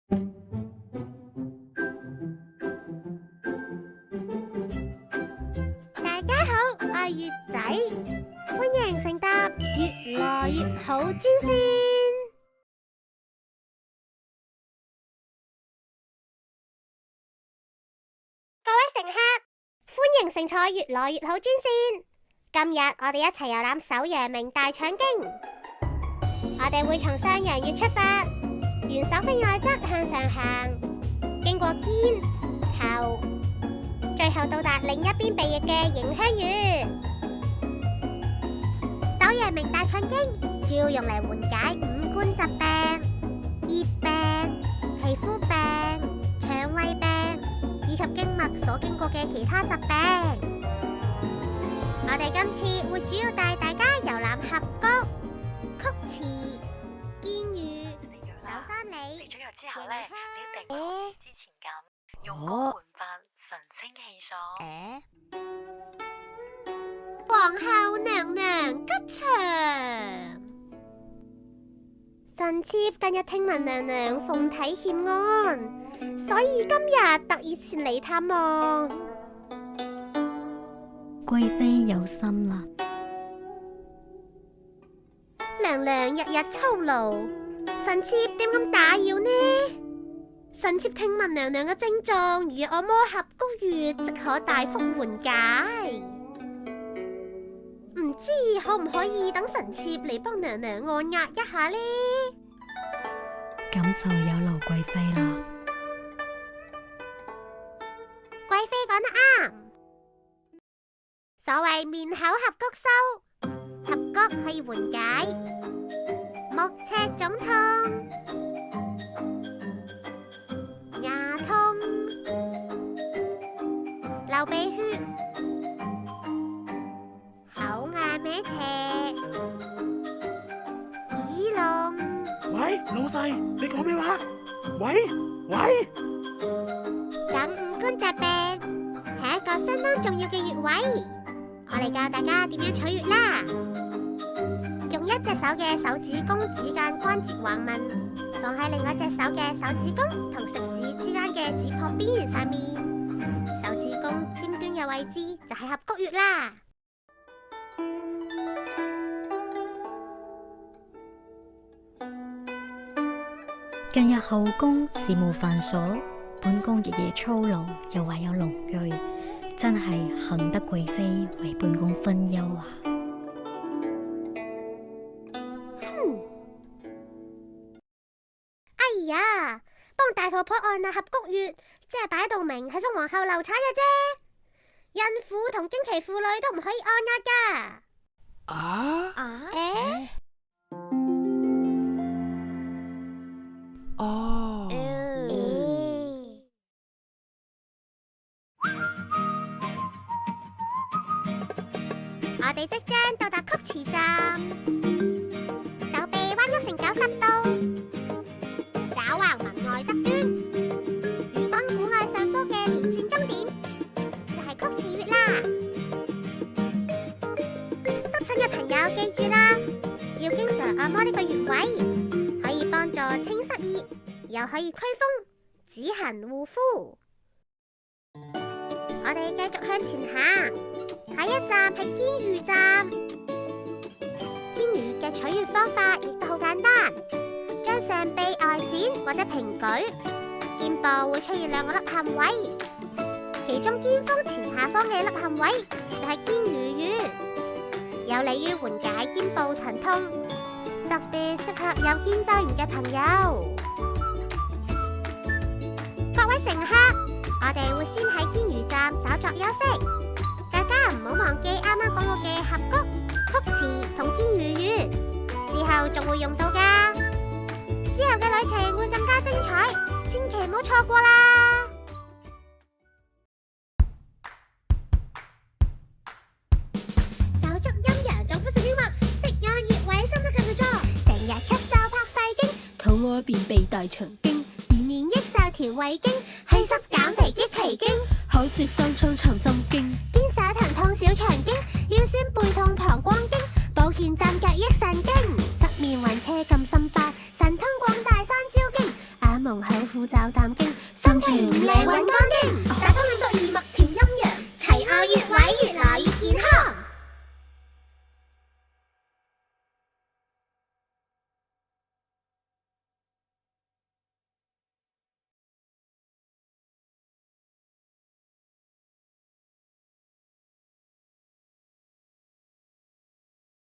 大家好，我係月仔，歡迎乘搭越來越好專線。各位乘客，歡迎乘坐越來越好專線。今日我哋一齊遊覽首陽明大腸經。我哋會從上陽穴出發，沿手臂外側向上行，經過肩、頭，最後到達另一邊鼻翼嘅迎香穴。首陽明大腸經主要用嚟緩解五官疾病、熱病、皮膚病、腸胃病以及經脈所經過嘅其他疾病。我哋今次會主要帶大家遊覽合谷、曲池、肩穴、手三里。食咗藥之後咧，你一定會好似之前咁容光煥發、神清氣爽。皇后娘娘吉祥。臣妾近日聽聞娘娘鳳體欠安，所以今日特意前嚟探望。貴妃有心啦。娘娘日日操勞，臣妾點敢打擾呢？臣妾聽聞娘娘嘅症狀，如若按摩合谷穴，即可大幅緩解。唔知可唔可以等臣妾嚟幫娘娘按壓一下呢？咁就有勞貴妃啦。貴妃講得啱。所謂面口合谷收，合谷可以緩解目赤腫痛、牙痛、流鼻血、口眼歪斜、耳聾。喂，老細，你講咩話？喂，等五官疾病係一個相當重要嘅穴位。我嚟教大家點樣取穴啦。用一隻手嘅手指公指間關節橫紋放喺另外一隻手嘅手指公同食指之間嘅指撲邊緣上面，手指公尖端嘅位置就係合谷穴啦。近日後宮事務繁瑣，本宮日夜操勞，又懷有龍裔，真係幸得貴妃為本宮分憂啊！哎呀，幫大肚婆按壓合谷穴，即係擺到明係送皇后流產嘅啫。孕婦同經期婦女都唔可以按壓噶。我哋即將到達曲池站，手臂彎曲成90度，爪橫紋外側端，如肱股外上方嘅連線終點就係曲池穴啦。濕疹嘅朋友記住啦，要經常按摩呢個穴位，可以幫助清濕熱，又可以驅風止痕護膚。我哋繼續向前行。下一站係肩穴站，肩穴嘅取穴方法亦都好簡單，將上臂外展或者平舉，肩部會出現兩個凹陷位，其中肩峰前下方嘅凹陷位就係肩俞穴，有利於緩解肩部疼痛，特別適合有肩周炎嘅朋友。各位乘客，我哋會先喺肩穴站稍作休息。大家唔好忘記啱啱講過嘅合谷、曲池同肩俞穴，之後仲會用到噶。之後嘅旅程會更加精彩，千祈唔好錯過啦！手足陰陽，臟腑神經脈，食養穴位，心得更加足。成日咳嗽拍肺經，肚餓便秘大腸經，年年益壽調胃經，祛濕減肥益脾經，口舌生瘡藏心經，肩手疼痛小腸經，腰酸背痛膀胱經，保健站腳益神經，失眠暈車禁心法，神通廣大山椒經，眼蒙口苦權利。